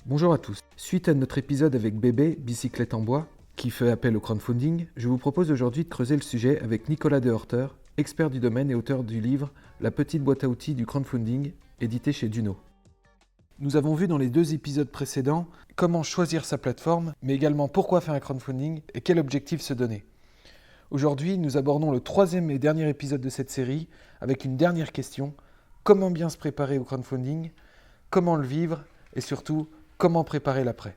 Bonjour à tous. Suite à notre épisode avec Bébé, Bicyclette en bois, qui fait appel au crowdfunding, je vous propose aujourd'hui de creuser le sujet avec Nicolas Dehorter, expert du domaine et auteur du livre La petite boîte à outils du crowdfunding, édité chez Duno. Nous avons vu dans les 2 épisodes précédents comment choisir sa plateforme, mais également pourquoi faire un crowdfunding et quel objectif se donner. Aujourd'hui, nous abordons le 3e et dernier épisode de cette série avec une dernière question. Comment bien se préparer au crowdfunding ? Comment le vivre ? Et surtout, comment préparer l'après ?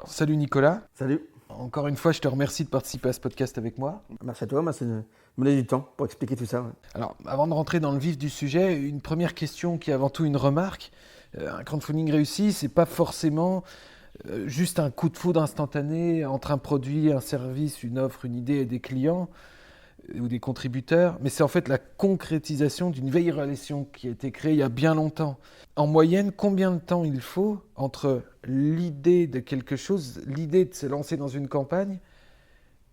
Salut Nicolas. Salut. Encore une fois, je te remercie de participer à ce podcast avec moi. Merci à toi, c'est de me donner du temps pour expliquer tout ça. Ouais. Alors, avant de rentrer dans le vif du sujet, une première question qui est avant tout une remarque. Un crowdfunding réussi, c'est pas forcément juste un coup de foudre instantané entre un produit, un service, une offre, une idée et des clients ou des contributeurs, mais c'est en fait la concrétisation d'une vieille relation qui a été créée il y a bien longtemps. En moyenne, combien de temps il faut entre l'idée de quelque chose, l'idée de se lancer dans une campagne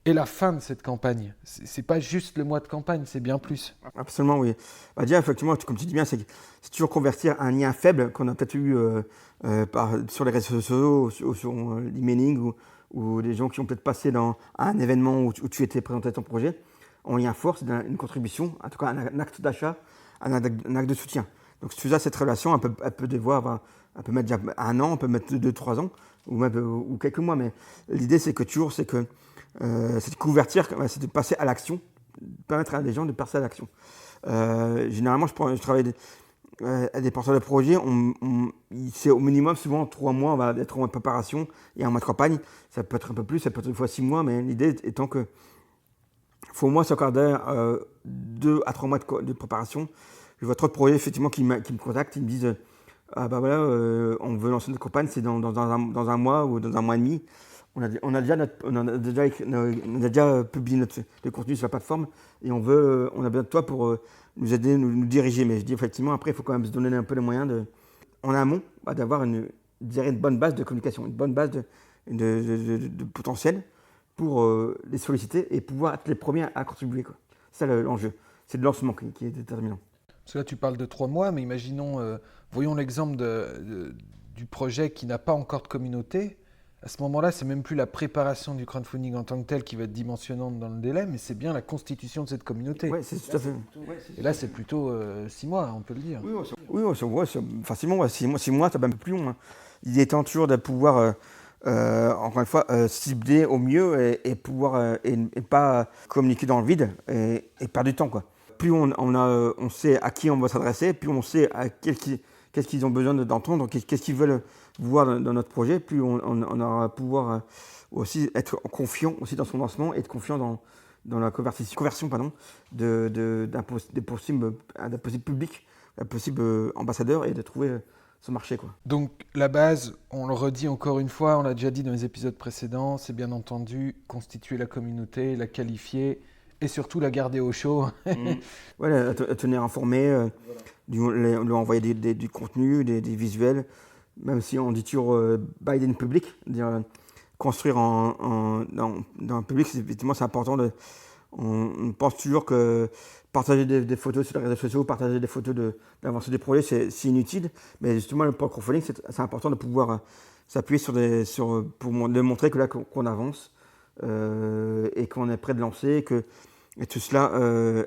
et la fin de cette campagne ? C'est pas juste le mois de campagne, c'est bien plus. Absolument, oui. Déjà, effectivement, comme tu dis bien, c'est toujours convertir un lien faible qu'on a peut-être eu sur les réseaux sociaux, sur l'emailing ou des gens qui ont peut-être passé dans un événement où tu étais présenté ton projet, en lien fort, c'est une contribution, en tout cas un acte d'achat, un acte de soutien. Donc, si tu as cette relation, elle peut devoir, elle peut mettre déjà 1 an, elle peut mettre 2-3 ans, ou quelques mois. Mais l'idée, c'est de convertir, c'est de passer à l'action, permettre à des gens de passer à l'action. Généralement, je travaille à des porteurs de projets, c'est au minimum souvent 3 mois, on va être en préparation et en mois de campagne. Ça peut être un peu plus, ça peut être une fois 6 mois, mais l'idée étant que faut au moins s'accorder 2 à 3 mois de préparation. Je vois trop de projets effectivement qui me contactent, ils me disent on veut lancer notre campagne, c'est dans un mois ou dans un mois et demi. On a déjà publié le contenu sur la plateforme et on a besoin de toi pour nous aider, nous diriger. Mais je dis effectivement, après, il faut quand même se donner un peu les moyens en amont d'avoir une bonne base de communication, une bonne base de potentiel pour les solliciter et pouvoir être les premiers à contribuer, quoi. C'est ça l'enjeu. C'est le lancement qui est déterminant. Parce que là, tu parles de 3 mois, mais imaginons, voyons l'exemple du projet qui n'a pas encore de communauté. À ce moment-là, c'est même plus la préparation du crowdfunding en tant que tel qui va être dimensionnante dans le délai, mais c'est bien la constitution de cette communauté. Oui, c'est tout à fait. Et là, c'est plutôt 6 mois, on peut le dire. Oui, facilement, 6 mois, ça va un peu plus long. Hein. Il est temps toujours de pouvoir, encore une fois, cibler au mieux et pouvoir et pas communiquer dans le vide et perdre du temps, quoi. Plus on sait à qui on va s'adresser, plus on sait qu'est-ce qu'ils ont besoin d'entendre, qu'est-ce qu'ils veulent voir dans notre projet, plus on aura pouvoir aussi être confiant aussi dans son lancement et être confiant dans la conversion d'un possible public, d'un possible ambassadeur et de trouver ce marché, quoi. Donc la base, on le redit encore une fois, on l'a déjà dit dans les épisodes précédents, c'est bien entendu constituer la communauté, la qualifier et surtout la garder au chaud. Voilà, à tenir informé, lui envoyer du contenu, des visuels, même si on dit toujours buy in public, dire construire dans un public, effectivement c'est important. On pense toujours que partager des photos sur les réseaux sociaux, partager des photos d'avancée des projets, c'est inutile, mais justement pour le crowdfunding, c'est important de pouvoir s'appuyer pour montrer que là qu'on avance et qu'on est prêt de lancer, et tout cela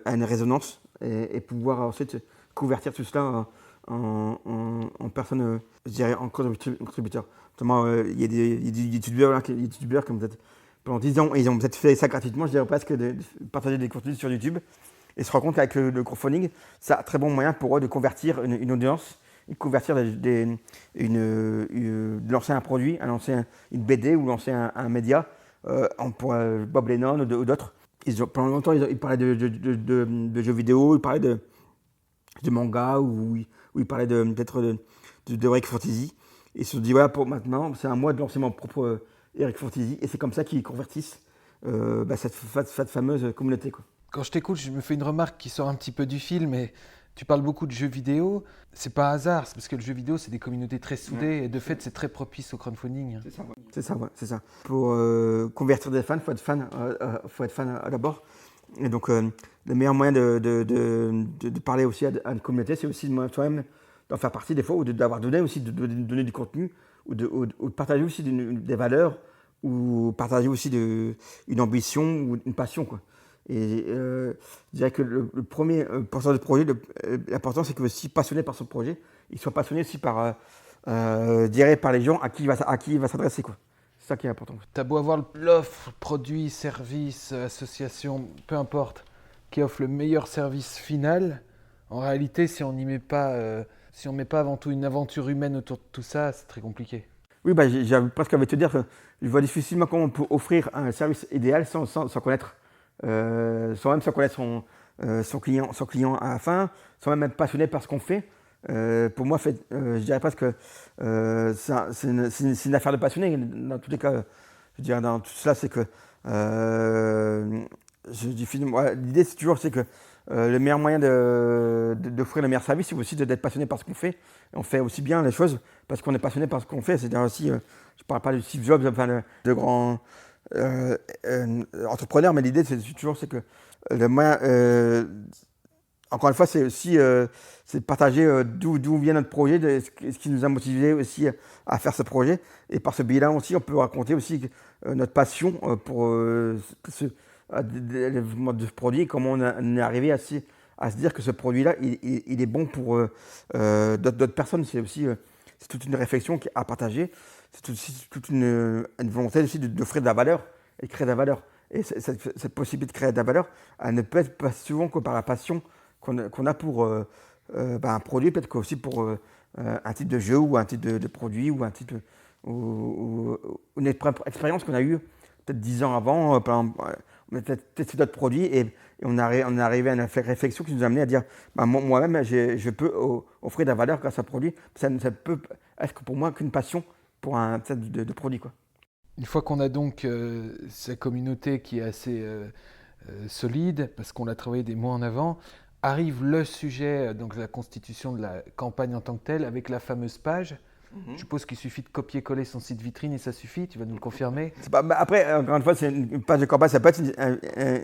a une résonance et pouvoir ensuite convertir tout cela en personnes, je dirais, en contributeurs. Notamment, il y a des youtubeurs qui ont peut-être, pendant 10 ans, ils ont peut-être fait ça gratuitement, je dirais presque, de partager des contenus sur YouTube et se rendre compte qu'avec le crowdfunding, c'est un très bon moyen pour eux de convertir une audience, de lancer un produit, de lancer une BD ou lancer un média, pour Bob Lennon ou d'autres. Pendant longtemps, ils parlaient de jeux vidéo, ils parlaient de manga ou ils parlaient peut-être de Heroic Fantasy. Et ils se sont dit, voilà, pour maintenant, c'est à moi de lancer mon propre Heroic Fantasy. Et c'est comme ça qu'ils convertissent cette fameuse communauté, quoi. Quand je t'écoute, je me fais une remarque qui sort un petit peu du film, mais tu parles beaucoup de jeux vidéo. C'est pas hasard, c'est parce que le jeu vidéo, c'est des communautés très soudées et de fait, c'est très propice au crowdfunding. C'est ça. Pour convertir des fans, il faut être fan d'abord. Et donc, le meilleur moyen de parler aussi à une communauté, c'est aussi toi-même d'en faire partie des fois, ou d'avoir donné aussi, de donner du contenu, ou de partager aussi des valeurs, ou partager aussi une ambition ou une passion, quoi. Et je dirais que le premier porteur de projet, l'important c'est que aussi passionné par son projet, il soit passionné aussi par les gens à qui il va s'adresser, quoi. C'est ça qui est important. T'as beau avoir l'offre, produit, service, association, peu importe, qui offre le meilleur service final, en réalité, si on met pas avant tout une aventure humaine autour de tout ça, c'est très compliqué. Oui, j'ai presque envie de te dire que je vois difficilement comment on peut offrir un service idéal sans connaître, sans connaître son client à la fin, sans même être passionné par ce qu'on fait. Pour moi, je dirais presque que c'est une affaire de passionné. Dans tous les cas, je dirais dans tout cela, c'est que l'idée, c'est que le meilleur moyen d'offrir le meilleur service, c'est aussi d'être passionné par ce qu'on fait. Et on fait aussi bien les choses parce qu'on est passionné par ce qu'on fait. C'est-à-dire aussi, je ne parle pas de Steve Jobs, enfin de grands entrepreneurs, mais l'idée, c'est que le moyen, encore une fois, c'est aussi c'est de partager d'où vient notre projet, ce qui nous a motivé aussi à faire ce projet. Et par ce biais-là aussi, on peut raconter aussi notre passion pour le développement de ce produit, comment on est arrivé à se dire que ce produit-là, il est bon pour d'autres personnes. C'est aussi c'est toute une réflexion à partager. C'est aussi toute une volonté aussi d'offrir de la valeur et de créer de la valeur. Et cette possibilité de créer de la valeur, elle ne peut être pas souvent que par la passion qu'on a pour un produit, peut-être aussi pour un type de jeu ou un type de produit ou un type ou une expérience qu'on a eue peut-être 10 ans avant. Par exemple, on a peut-être testé d'autres produits et on est arrivé à une réflexion qui nous a amené à dire moi-même, je peux offrir de la valeur grâce à un produit. Ça peut être pour moi qu'une passion pour un type de produit, quoi. Une fois qu'on a donc sa communauté qui est assez solide, parce qu'on l'a travaillé des mois en avant, arrive le sujet, donc la constitution de la campagne en tant que telle, avec la fameuse page. Je suppose qu'il suffit de copier-coller son site vitrine et ça suffit, tu vas nous le confirmer. Après, encore une fois, c'est une page de campagne, ça peut être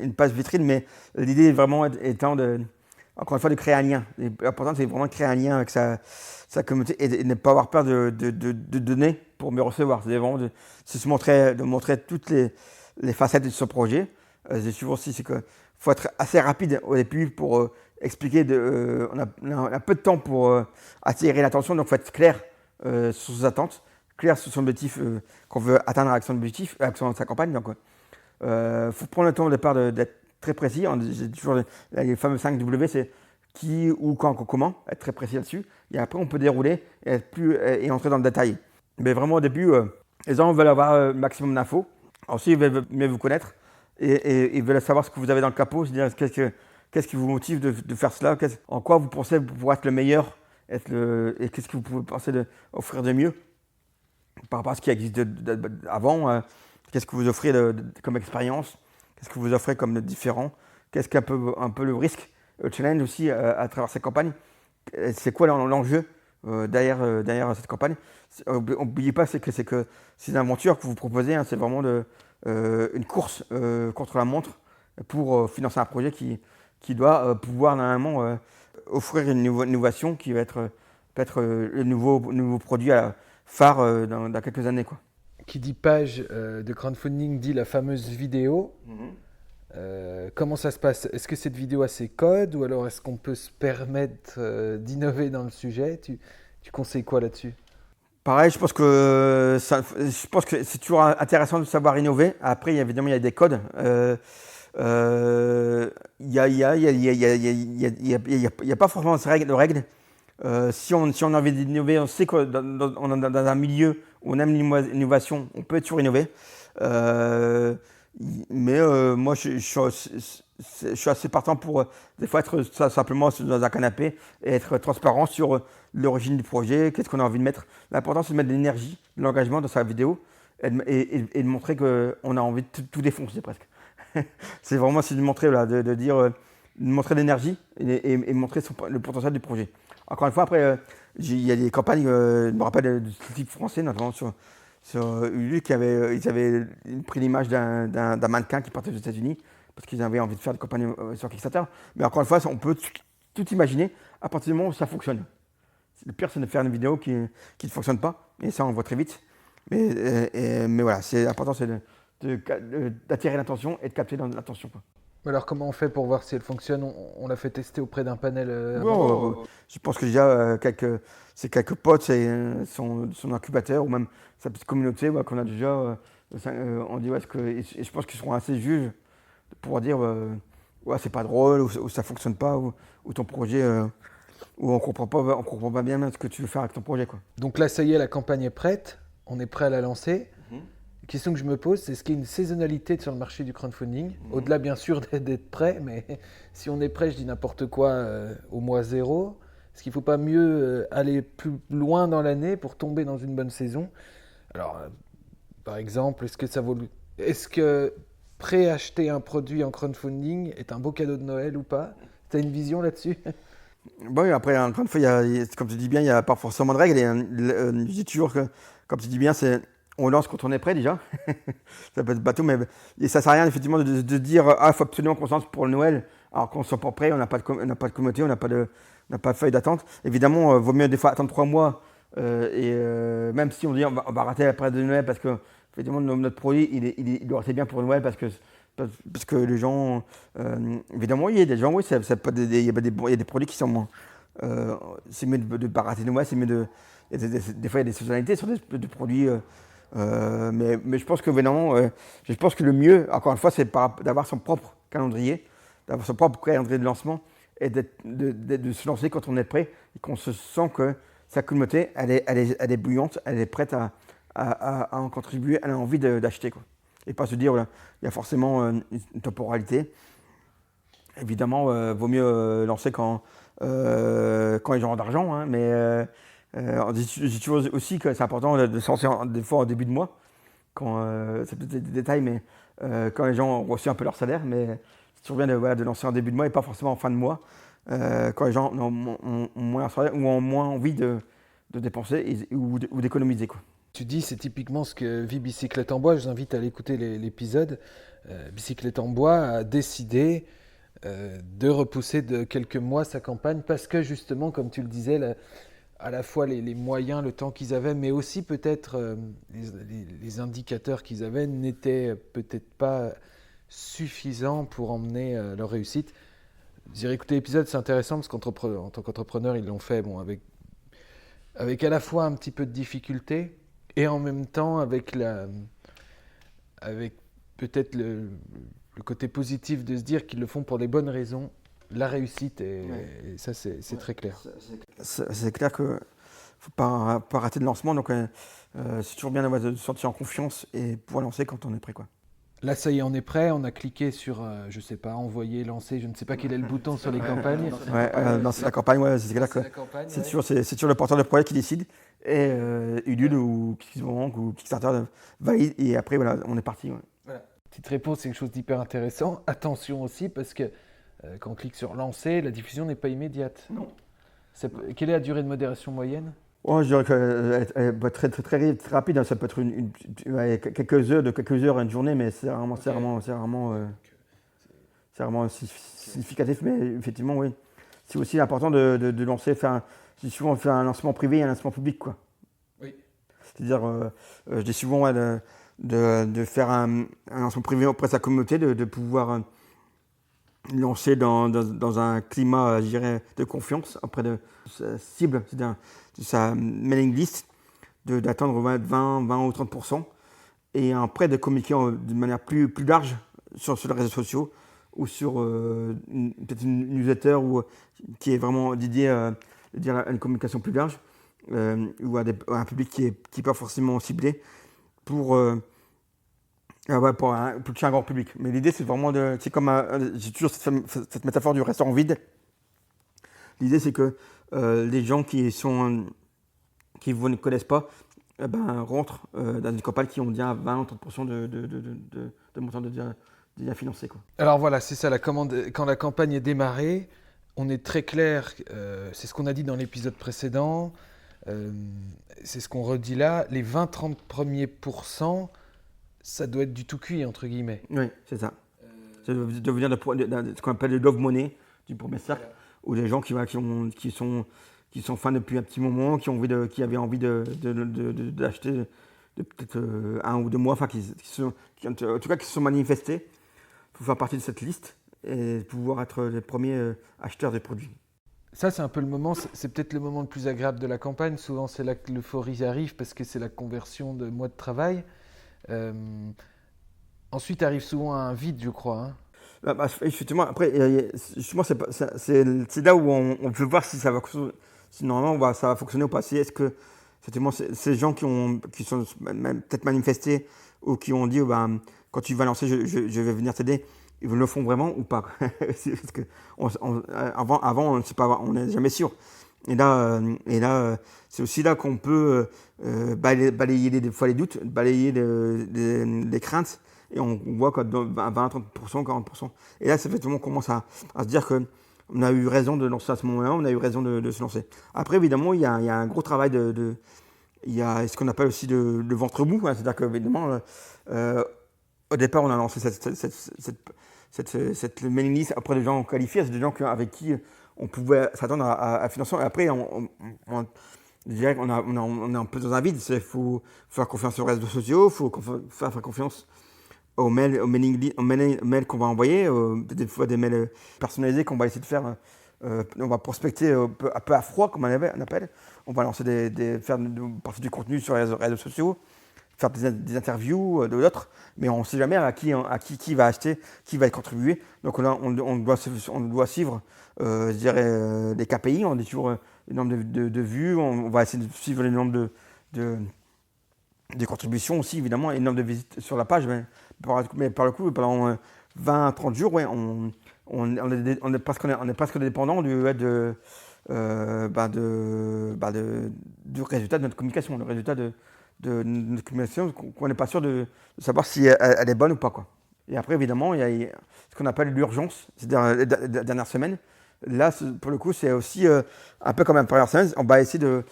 une page vitrine, mais l'idée vraiment étant encore une fois, de créer un lien. L'important, c'est vraiment de créer un lien avec sa communauté et de ne pas avoir peur de donner pour mieux recevoir. C'est vraiment de montrer toutes les facettes de ce projet. J'ai souvent aussi, c'est qu'il faut être assez rapide au début pour expliquer. On a peu de temps pour attirer l'attention, donc il faut être clair sur ses attentes, clair sur son objectif qu'on veut atteindre avec son objectif, avec sa campagne. Donc, faut prendre le temps au départ d'être très précis. J'ai toujours les fameux 5 W, c'est qui, où, quand, comment, être très précis là-dessus. Et après, on peut dérouler et entrer dans le détail. Mais vraiment, au début, les gens veulent avoir le maximum d'infos. Ensuite, ils veulent mieux vous connaître et ils veulent savoir ce que vous avez dans le capot, c'est-à-dire qu'est-ce qui vous motive de faire cela, en quoi vous pensez pouvoir être le meilleur, et qu'est-ce que vous pouvez penser d'offrir de mieux par rapport à ce qui existe avant, qu'est-ce que vous offrez comme expérience, qu'est-ce que vous offrez comme différent, qu'est-ce qu'un peu le risque, le challenge aussi à travers cette campagne, c'est quoi l'enjeu derrière cette campagne. N'oubliez pas, c'est que c'est une aventure que vous proposez, c'est vraiment une course contre la montre pour financer un projet qui doit pouvoir normalement offrir une innovation qui va être peut-être le nouveau produit phare dans quelques années, quoi. Qui dit page de crowdfunding dit la fameuse vidéo. Comment ça se passe? Est-ce que cette vidéo a ses codes ou alors est-ce qu'on peut se permettre d'innover dans le sujet? Tu conseilles quoi là-dessus? Pareil, je pense que c'est toujours intéressant de savoir innover. Après, évidemment, il y a des codes. Il n'y a pas forcément de règles. Si on a envie d'innover, on sait qu'on est dans un milieu où on aime l'innovation, on peut toujours innover. Mais moi, je suis assez partant pour des fois être simplement dans un canapé et être transparent sur l'origine du projet, qu'est-ce qu'on a envie de mettre. L'important, c'est de mettre de l'énergie, de l'engagement dans sa vidéo et de montrer qu'on a envie de tout défoncer presque. C'est vraiment de montrer, de montrer l'énergie et montrer le potentiel du projet. Encore une fois, après, il y a des campagnes, je me rappelle du type français, notamment sur Ulu, ils avaient pris l'image d'un mannequin qui partait aux États-Unis parce qu'ils avaient envie de faire des campagnes sur Kickstarter. Mais encore une fois, on peut tout imaginer à partir du moment où ça fonctionne. Le pire, c'est de faire une vidéo qui ne fonctionne pas. Et ça, on voit très vite. Mais voilà, c'est important, c'est d'attirer l'attention et de capter l'attention, quoi. Alors comment on fait pour voir si elle fonctionne? On l'a fait tester auprès d'un panel Bon, je pense que déjà, quelques potes, c'est son incubateur ou même sa petite communauté qu'on a déjà. On dit, et je pense qu'ils seront assez juges pour dire ouais, c'est pas drôle, ou ça fonctionne pas, ou ton projet, ou on comprend pas bien ce que tu veux faire avec ton projet, quoi. Donc là, ça y est, la campagne est prête. On est prêt à la lancer. La question que je me pose, c'est est-ce qu'il y a une saisonnalité sur le marché du crowdfunding? Au-delà, bien sûr, d'être prêt, mais si on est prêt, je dis n'importe quoi, au mois 0. Est-ce qu'il ne faut pas mieux aller plus loin dans l'année pour tomber dans une bonne saison? Alors, par exemple, est-ce que préacheter un produit en crowdfunding est un beau cadeau de Noël ou pas? Tu as une vision là-dessus? Bon, et après, encore une fois, comme tu dis bien, il n'y a pas forcément de règles. Je dis toujours que, comme tu dis bien, on lance quand on est prêt déjà. Ça peut être bateau, mais et ça ne sert à rien effectivement de dire il faut absolument qu'on se lance pour le Noël, alors qu'on ne soit pas prêt, on n'a pas de communauté, on n'a pas de feuille d'attente. Évidemment, vaut mieux des fois attendre 3 mois, même si on dit on va rater la période de Noël parce que effectivement, notre produit il doit rester bien pour Noël parce que les gens, évidemment, il y a des gens, oui, il y a des produits qui sont moins. C'est mieux de ne pas rater Noël, c'est mieux des fois il y a des saisonnalités sur des produits. Mais je pense que évidemment, je pense que le mieux, encore une fois, c'est d'avoir son propre calendrier, d'avoir son propre calendrier de lancement et de se lancer quand on est prêt et qu'on se sent que sa communauté, elle est bouillante, elle est prête à en contribuer, elle a envie d'acheter, quoi. Et pas se dire, voilà, il y a forcément une temporalité. Évidemment, vaut mieux lancer quand les gens ont d'argent, hein, mais on dit toujours aussi que c'est important de se lancer des fois au début de mois, c'est peut-être des détails, mais quand les gens ont reçu un peu leur salaire, mais c'est toujours bien de lancer en début de mois et pas forcément en fin de mois, quand les gens ont moins leur salaire ou ont moins envie de dépenser ou d'économiser, quoi. Tu dis, c'est typiquement ce que vit Bicyclette en bois. Je vous invite à aller écouter l'épisode. Bicyclette en bois a décidé de repousser de quelques mois sa campagne parce que justement, comme tu le disais, à la fois les moyens, le temps qu'ils avaient, mais aussi peut-être les indicateurs qu'ils avaient n'étaient peut-être pas suffisants pour emmener leur réussite. Je dirais, écoutez l'épisode, c'est intéressant parce qu'en tant qu'entrepreneur, ils l'ont fait avec à la fois un petit peu de difficulté et en même temps avec peut-être le côté positif de se dire qu'ils le font pour les bonnes raisons, la réussite, et ça c'est très clair. C'est clair qu'il ne faut pas rater de lancement, donc c'est toujours bien de se sentir en confiance et pouvoir lancer quand on est prêt, quoi. Là, ça y est, on est prêt. On a cliqué sur, je sais pas, envoyer, lancer. Je ne sais pas quel est le bouton sur les campagnes. Lancer la campagne, c'est clair que c'est toujours le porteur de projet qui décide. Et Ulule ou Kickstarter ou Kickstarter valide. Et après, voilà, on est parti. Ouais. Voilà. Petite réponse, c'est quelque chose d'hyper intéressant. Attention aussi, parce que quand on clique sur lancer, la diffusion n'est pas immédiate. Non. Quelle est la durée de modération moyenne? Oh, je dirais qu'elle va être très rapide, hein. Ça peut être quelques heures, une journée, mais c'est vraiment significatif. Mais effectivement, oui. C'est aussi important de lancer, j'ai souvent fait un lancement privé et un lancement public, quoi. Oui. C'est-à-dire, je dis souvent de faire un lancement privé auprès de sa communauté, de pouvoir lancer dans un climat, je dirais, de confiance auprès de sa cible, c'est-à-dire de sa mailing list, d'atteindre 20 ou 30%, et après de communiquer de manière plus large sur les réseaux sociaux ou sur peut-être une newsletter qui est vraiment dédiée à une communication plus large ou à un public qui n'est pas forcément ciblé pour toucher un grand public. Mais l'idée, c'est vraiment c'est comme j'ai toujours cette métaphore du restaurant vide. L'idée, c'est que les gens qui vous ne connaissent pas rentrent dans une campagne qui ont déjà 20 ou 30% de montant déjà financé, quoi. Alors voilà, c'est ça, quand la campagne est démarrée, on est très clair, c'est ce qu'on a dit dans l'épisode précédent, c'est ce qu'on redit là, les 20-30 premiers pourcents, ça doit être du tout cuit, entre guillemets. Oui, c'est ça. Ça doit venir de ce qu'on appelle le love money du premier cercle, où les gens qui qui sont fans depuis un petit moment, qui avaient envie d'acheter peut-être 1 ou 2 mois, enfin en tout cas qui se sont manifestés pour faire partie de cette liste et pouvoir être les premiers acheteurs des produits. Ça, c'est un peu le moment, c'est peut-être le moment le plus agréable de la campagne. Souvent, c'est là que l'euphorie arrive parce que c'est la conversion de mois de travail. Euh, Ensuite arrive souvent un vide, je crois, hein. Effectivement, après, justement, c'est là où on peut voir si ça va, si normalement ça va fonctionner ou pas. Est-ce que effectivement, ces gens qui sont peut-être manifestés ou qui ont dit, quand tu vas lancer, je vais venir t'aider, ils le font vraiment ou pas? Parce que avant, on ne sait pas, on n'est jamais sûr. Et là, c'est aussi là qu'on peut balayer des fois les doutes, balayer les craintes. Et on voit que 20, 30%, 40%. Et là, c'est effectivement, on commence à se dire qu'on a eu raison de lancer à ce moment-là, on a eu raison de se lancer. Après, évidemment, il y a un gros travail il y a ce qu'on appelle aussi le ventre mou, hein. C'est-à-dire qu'évidemment, au départ, on a lancé cette mailing list auprès des gens qualifiés, c'est des gens avec qui on pouvait s'attendre à financement. Et après, je dirais qu'on est un peu dans un vide. Il faut faire confiance aux réseaux sociaux, il faut faire confiance aux mails qu'on va envoyer, des fois des mails personnalisés qu'on va essayer de faire. On va prospecter un peu à froid, comme on appelle. On va lancer faire partie du contenu sur les réseaux sociaux, faire des interviews de d'autres, mais on ne sait jamais à qui va acheter, qui va y contribuer. Donc là, on doit suivre, je dirais, les KPI. On dit toujours le nombre de vues. On va essayer de suivre le nombre de contributions aussi, évidemment, et le nombre de visites sur la page. Mais par le coup, pendant 20 à 30 jours, ouais, on est presque dépendant du résultat de notre communication, le résultat de notre communication, qu'on n'est pas sûr de savoir si elle est bonne ou pas, quoi. Et après, évidemment, il y a ce qu'on appelle l'urgence, c'est-à-dire la dernière semaine. Là, pour le coup, c'est aussi un peu comme la première semaine. On va essayer de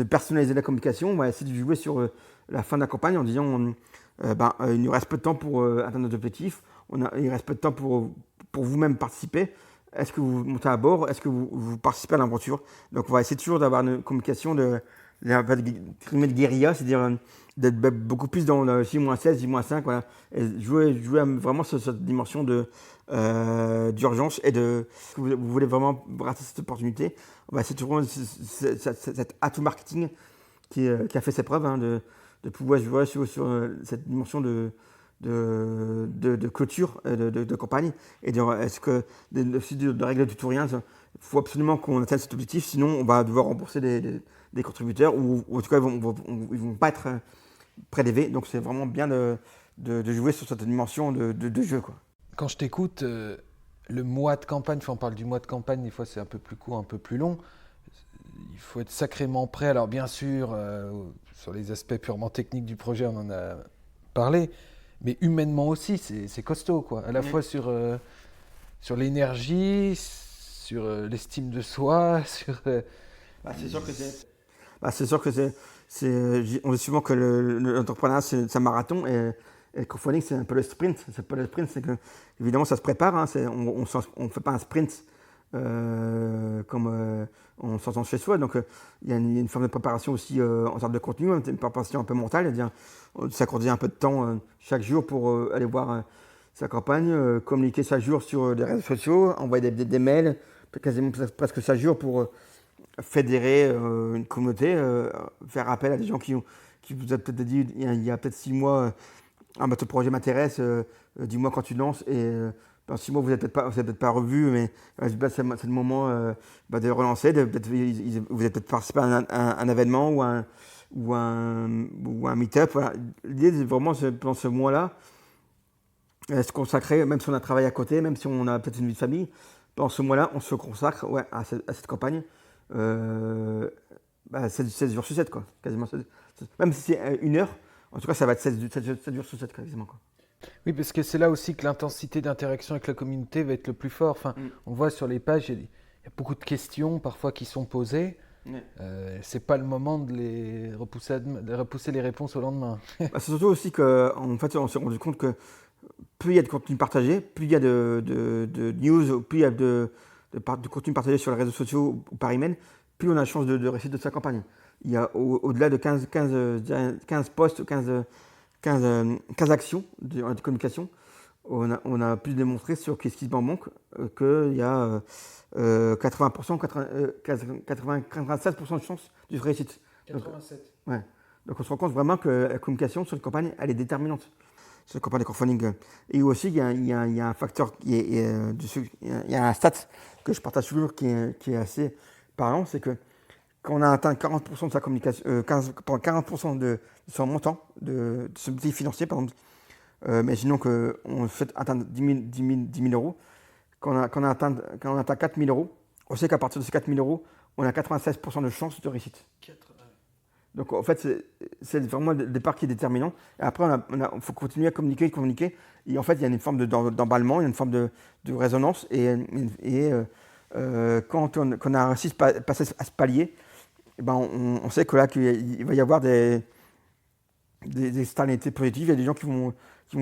personnaliser la communication, on va essayer de jouer sur la fin de la campagne en disant il nous reste peu de temps pour atteindre nos objectifs, il reste peu de temps pour vous-même participer. Est-ce que vous montez à bord? Est-ce que vous participez à l'aventure? Donc on va essayer toujours d'avoir une communication de guérilla, c'est-à-dire d'être beaucoup plus dans le J-16, J-5, voilà, et jouer vraiment sur cette dimension d'urgence et vous voulez vraiment rater cette opportunité. On va essayer toujours cet atout marketing qui a fait ses preuves, hein, de pouvoir jouer sur cette dimension de clôture de campagne et est-ce que aussi de règles du tout rien. Il faut absolument qu'on atteigne cet objectif, sinon on va devoir rembourser des contributeurs ou en tout cas ils vont pas être prélevés. Donc c'est vraiment bien de jouer sur cette dimension de jeu, quoi. Quand je t'écoute, le mois de campagne, on parle du mois de campagne, des fois c'est un peu plus court, un peu plus long. Il faut être sacrément prêt. Alors bien sûr, sur les aspects purement techniques du projet, on en a parlé, mais humainement aussi, c'est costaud, quoi. À la fois sur l'énergie, sur l'estime de soi, sur... C'est sûr que on dit souvent que l'entrepreneuriat c'est un marathon et le crowdfunding c'est un peu le sprint. C'est pas le sprint, c'est que évidemment ça se prépare, hein, on ne fait pas un sprint comme on s'entend chez soi. Donc il y a une forme de préparation aussi en termes de contenu, une préparation un peu mentale, c'est-à-dire s'accorder un peu de temps chaque jour pour aller voir sa campagne, communiquer chaque jour sur les réseaux sociaux, envoyer des mails, quasiment presque chaque jour pour fédérer une communauté, faire appel à des gens qui vous ont peut-être dit il y a peut-être 6 mois, ton projet m'intéresse, dis-moi quand tu lances, et dans 6 mois vous n'êtes peut-être pas revu, mais c'est le moment de relancer, vous avez peut-être participé à un événement ou un meet-up. Voilà. L'idée c'est vraiment pendant ce mois-là, se consacrer, même si on a travaillé à côté, même si on a peut-être une vie de famille, pendant ce mois-là, on se consacre à cette campagne. 16 jours sur 7, quoi, quasiment 16. Même si c'est 1 heure, en tout cas ça va être 7 jours sur 7 quasiment, quoi. Oui, parce que c'est là aussi que l'intensité d'interaction avec la communauté va être le plus fort. Enfin, on voit sur les pages, il y a beaucoup de questions parfois qui sont posées. C'est pas le moment de repousser les réponses au lendemain. C'est surtout aussi qu'en fait on s'est rendu compte que plus il y a de contenu partagé, plus il y a de news, plus il y a de contenu partagé sur les réseaux sociaux ou par email, plus on a de chances de réussite de sa campagne. Il y a au-delà de 15 postes, 15 actions de communication, on a pu démontrer sur qu'est-ce qui en manque qu'il y a 80%, 96% de chances de réussite. 87. Ouais. Donc on se rend compte vraiment que la communication sur une campagne, elle est déterminante sur la campagne de crowdfunding. Et aussi, il y a un facteur, il y a un stat que je partage toujours qui est assez parlant, c'est que quand on a atteint 40% de sa communication, 40% de son montant, de son objectif financier, par exemple, imaginons qu'on fait atteindre 10 000 euros, quand on atteint 4 000 euros, on sait qu'à partir de ces 4 000 euros, on a 96% de chances de réussite. Donc en fait, c'est vraiment le départ qui est déterminant. Et après, il faut continuer à communiquer. Et en fait, il y a une forme d'emballement, il y a une forme de résonance. Quand on a réussi à passer à ce palier, eh ben on sait que là, qu'il va y avoir des externalités positives. Il y a des gens qui vont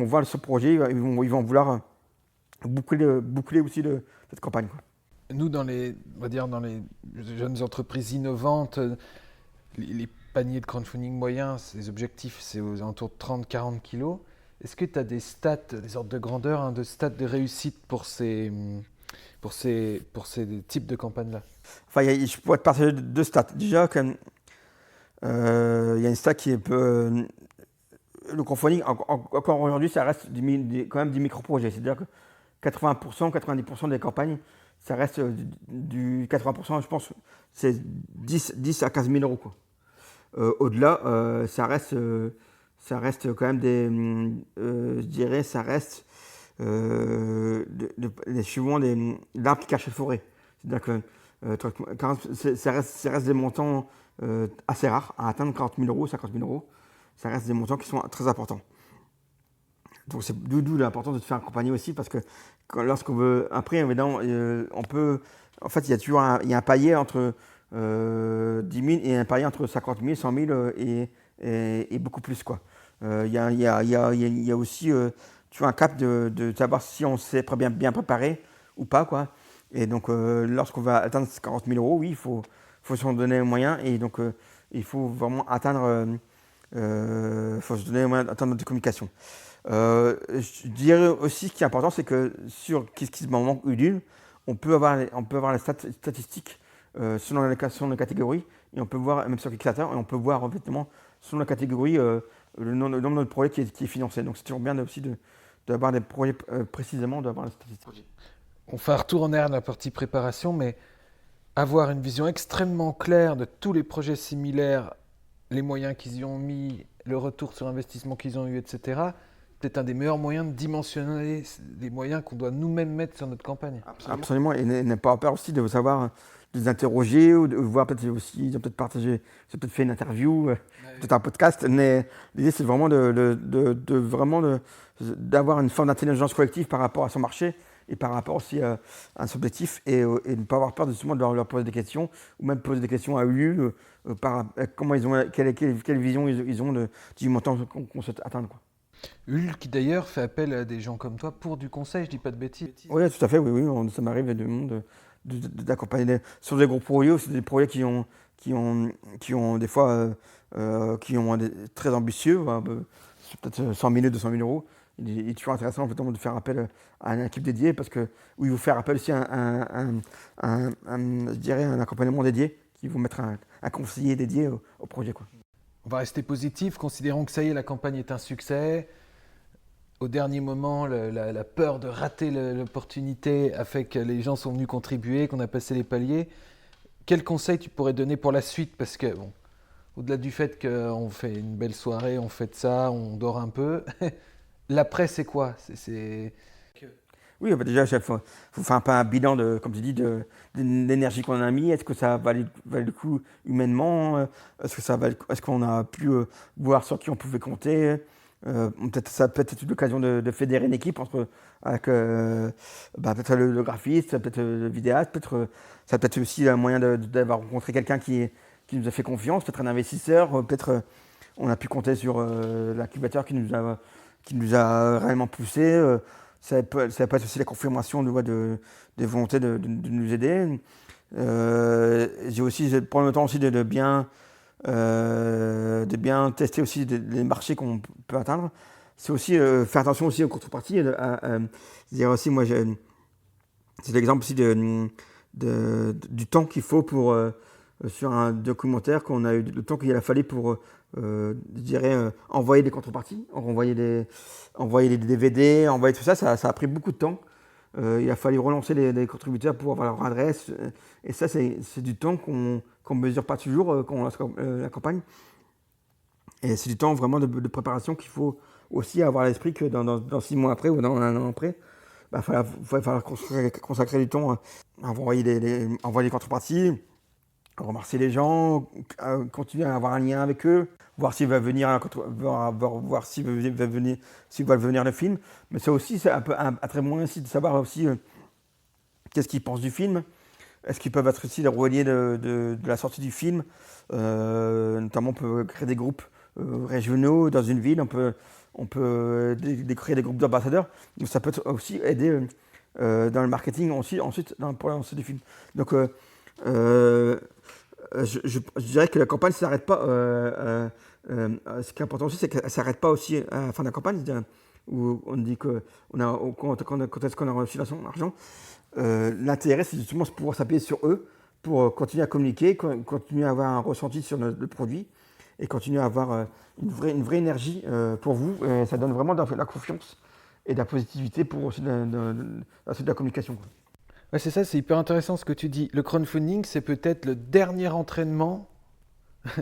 voir ce projet, ils vont vouloir boucler aussi cette campagne, quoi. Nous, on va dire dans les jeunes entreprises innovantes, les paniers de crowdfunding moyens, ces objectifs, c'est aux alentours de 30-40 kilos. Est-ce que tu as des stats, des ordres de grandeur, de stats de réussite pour ces types de campagnes-là? Enfin, je pourrais te partager deux stats. Déjà, il y a une stat qui est un peu... le crowdfunding, encore aujourd'hui, ça reste quand même du micro-projet. C'est-à-dire que 80%, 90% des campagnes, ça reste du 80%, je pense, c'est 10 à 15 000 euros, quoi. Au-delà, ça reste quand même je dirais, ça reste suivant l'arbre qui cache la forêt. C'est-à-dire que ça reste des montants assez rares, à atteindre 40 000 euros, 50 000 euros. Ça reste des montants qui sont très importants. Donc c'est d'où l'importance de te faire accompagner aussi, parce que lorsqu'on veut, après évidemment, on peut, en fait il y a toujours un palier entre 10 000 et un palier entre 50 000, 100 000 et beaucoup plus, quoi. Il y a aussi tu vois, un cap de savoir si on s'est bien préparé ou pas, quoi. Et donc lorsqu'on va atteindre 40 000 euros, oui, il faut s'en donner les moyens, et donc il faut vraiment atteindre faut se donner les moyens d'atteindre notre communication. Je dirais aussi ce qui est important, c'est que sur qu'est-ce qui manque Ulule, on peut avoir les statistiques selon la catégorie, et on peut voir, même sur Kickstarter, et on peut voir effectivement selon la catégorie le nombre de projets qui est financé. Donc c'est toujours bien aussi d'avoir des projets précisément, d'avoir les statistiques. On fait un retour en arrière de la partie préparation, mais avoir une vision extrêmement claire de tous les projets similaires, les moyens qu'ils y ont mis, le retour sur investissement qu'ils ont eu, etc., peut-être un des meilleurs moyens de dimensionner les moyens qu'on doit nous-mêmes mettre sur notre campagne. Absolument, et n'a pas peur aussi de savoir, de les interroger, ou de voir peut-être aussi, ils ont peut-être partagé, ils ont peut-être fait une interview, peut-être un podcast, mais l'idée c'est vraiment d'avoir une forme d'intelligence collective par rapport à son marché, et par rapport aussi à son objectif, et ne pas avoir peur justement de leur poser des questions, ou même poser des questions à Ulule, comment ils ont, quelle vision ils ont du montant qu'on souhaite atteindre, quoi. Ulule qui d'ailleurs fait appel à des gens comme toi pour du conseil, je dis pas de bêtises. Oui, tout à fait, oui, ça m'arrive d'accompagner sur des gros projets, ou sur des projets qui ont des fois très ambitieux, peut-être 100 000, 200 000 euros. Il est toujours intéressant de faire appel à une équipe dédiée, parce que oui, vous faire appel aussi à je dirais un accompagnement dédié, qui vous mettre un conseiller dédié au projet, quoi. On va rester positif, considérons que ça y est, la campagne est un succès. Au dernier moment, la peur de rater l'opportunité a fait que les gens sont venus contribuer, qu'on a passé les paliers. Quel conseil tu pourrais donner pour la suite? Parce que, bon, au-delà du fait qu'on fait une belle soirée, on fait ça, on dort un peu, l'après, c'est quoi? Oui, déjà, il faut faire un peu un bilan comme tu dis, de l'énergie qu'on a mis. Est-ce que ça valait le coup humainement? Est-ce qu'on a pu voir sur qui on pouvait compter? Ça peut être l'occasion de fédérer une équipe avec peut-être le graphiste, peut-être le vidéaste, ça peut être aussi un moyen d'avoir rencontré quelqu'un qui nous a fait confiance, peut-être un investisseur, peut-être on a pu compter sur l'incubateur qui nous a réellement poussé. Ça peut être aussi la confirmation des volontés de nous aider. J'ai aussi prendre le temps aussi de bien tester aussi les marchés qu'on peut atteindre. C'est aussi faire attention aussi aux contreparties. C'est-à-dire aussi, moi, c'est l'exemple aussi du temps qu'il faut pour sur un documentaire qu'on a eu, le temps qu'il a fallu pour, je dirais, envoyer des contreparties, envoyer les DVD, envoyer tout ça, ça a pris beaucoup de temps. Il a fallu relancer les contributeurs pour avoir leur adresse. Et ça, c'est du temps qu'on ne mesure pas toujours quand on lance la campagne. Et c'est du temps vraiment de préparation qu'il faut aussi avoir à l'esprit que dans 6 mois après ou dans 1 an après, il va falloir consacrer du temps à envoyer les contreparties, remercier les gens, continuer à avoir un lien avec eux, voir s'ils veulent venir, voir s'ils veulent venir le film. Mais ça aussi, c'est un peu un très bon aussi de savoir aussi qu'est-ce qu'ils pensent du film. Est-ce qu'ils peuvent être aussi les reliés de la sortie du film. Notamment, on peut créer des groupes régionaux dans une ville, on peut créer des groupes d'ambassadeurs. Donc ça peut aussi aider dans le marketing ensuite pour lancer du film. Donc je dirais que la campagne ne s'arrête pas. Ce qui est important aussi, c'est qu'elle ne s'arrête pas aussi à la fin de la campagne, où on dit que quand est-ce qu'on a reçu l'argent. L'intérêt, c'est justement de pouvoir s'appuyer sur eux pour continuer à communiquer, continuer à avoir un ressenti sur le produit et continuer à avoir une vraie énergie pour vous. Ça donne vraiment de la confiance et de la positivité pour aussi de la communication, quoi. Ouais, c'est ça, c'est hyper intéressant ce que tu dis. Le crowdfunding, c'est peut-être le dernier entraînement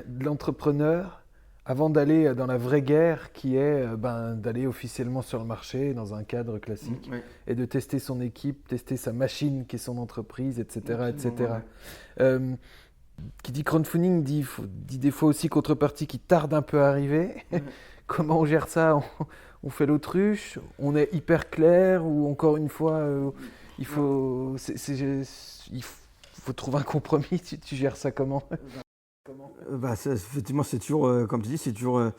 de l'entrepreneur avant d'aller dans la vraie guerre qui est d'aller officiellement sur le marché dans un cadre classique et de tester son équipe, tester sa machine qui est son entreprise, etc. etc. Qui dit crowdfunding dit des fois aussi contrepartie qui tarde un peu à arriver. Comment on gère ça? On fait l'autruche? On est hyper clair? Ou encore une fois, il faut trouver un compromis? Tu gères ça comment? Effectivement, c'est toujours, comme tu dis, c'est toujours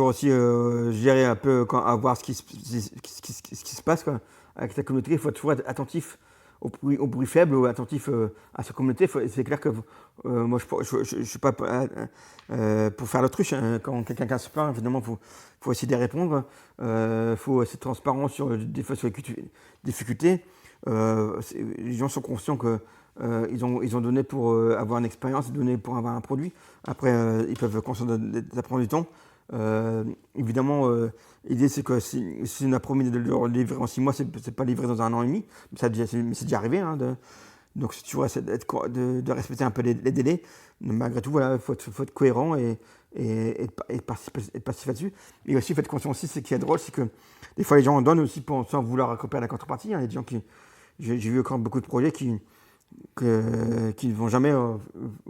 aussi gérer un peu, à voir ce qui se passe, quoi. Avec ta communauté. Il faut toujours être attentif au bruit faible, ou attentif à sa communauté. C'est clair que moi, je ne suis pas pour faire l'autruche, hein. Quand quelqu'un se plaint, évidemment, il faut essayer de répondre. Il faut être transparent sur les difficultés. Les gens sont conscients que ils ont donné pour avoir une expérience, donné pour avoir un produit. Après, ils peuvent conscients ça prend du temps. Évidemment, l'idée c'est que si on a promis de le livrer en 6 mois, c'est pas livré dans 1 an et demi. Mais c'est déjà arrivé. Donc si tu vois, c'est de respecter un peu les délais. Mais malgré tout, voilà, faut être cohérent et être passif là-dessus. Et aussi, faites conscience aussi, c'est qui est drôle, c'est que des fois les gens en donnent aussi sans vouloir récupérer la contrepartie. Il y a des gens j'ai vu encore beaucoup de projets qui ne vont jamais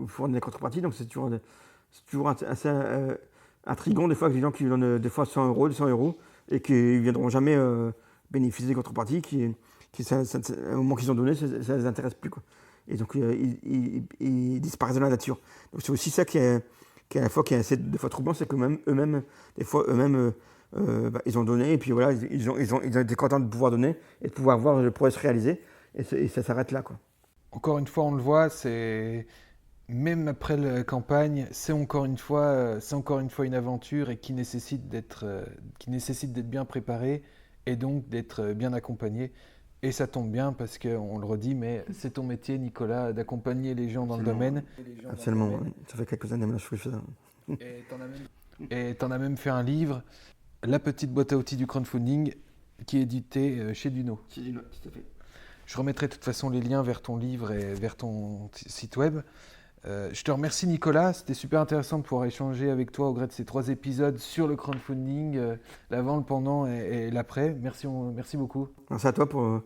fournir des contreparties. Donc c'est toujours assez intriguant des fois que des gens qui donnent des fois 100 euros, 200 euros et qui ne viendront jamais bénéficier des contreparties, au moment qu'ils ont donné, ça ne les intéresse plus, quoi. Et donc ils disparaissent de la nature. Donc c'est aussi ça qui est à la fois qui est assez des fois troublant, c'est que eux-mêmes, des fois ils ont donné et puis voilà, ils ont été contents de pouvoir donner et de pouvoir voir le projet se réaliser et ça s'arrête là, quoi. Encore une fois, on le voit, c'est même après la campagne, c'est encore une fois une aventure et qui nécessite d'être bien préparé et donc d'être bien accompagné. Et ça tombe bien parce qu'on le redit, mais c'est ton métier, Nicolas, d'accompagner les gens dans le domaine. Absolument, oui. Ça fait quelques années maintenant que je fais ça. Et t'en as même fait un livre, La petite boîte à outils du crowdfunding, qui est édité chez Duno. Chez Duno, tout à fait. Je remettrai de toute façon les liens vers ton livre et vers ton site web. Je te remercie, Nicolas, c'était super intéressant de pouvoir échanger avec toi au gré de ces 3 épisodes sur le crowdfunding, l'avant, le pendant et l'après. Merci beaucoup. Merci à toi pour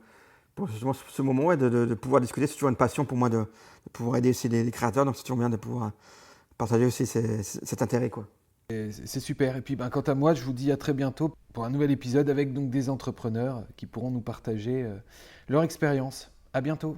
justement ce moment et de pouvoir discuter. C'est toujours une passion pour moi de pouvoir aider aussi les créateurs, donc c'est toujours bien de pouvoir partager aussi cet intérêt, quoi. Et c'est super. Et puis quant à moi, je vous dis à très bientôt pour un nouvel épisode avec donc des entrepreneurs qui pourront nous partager leur expérience. À bientôt.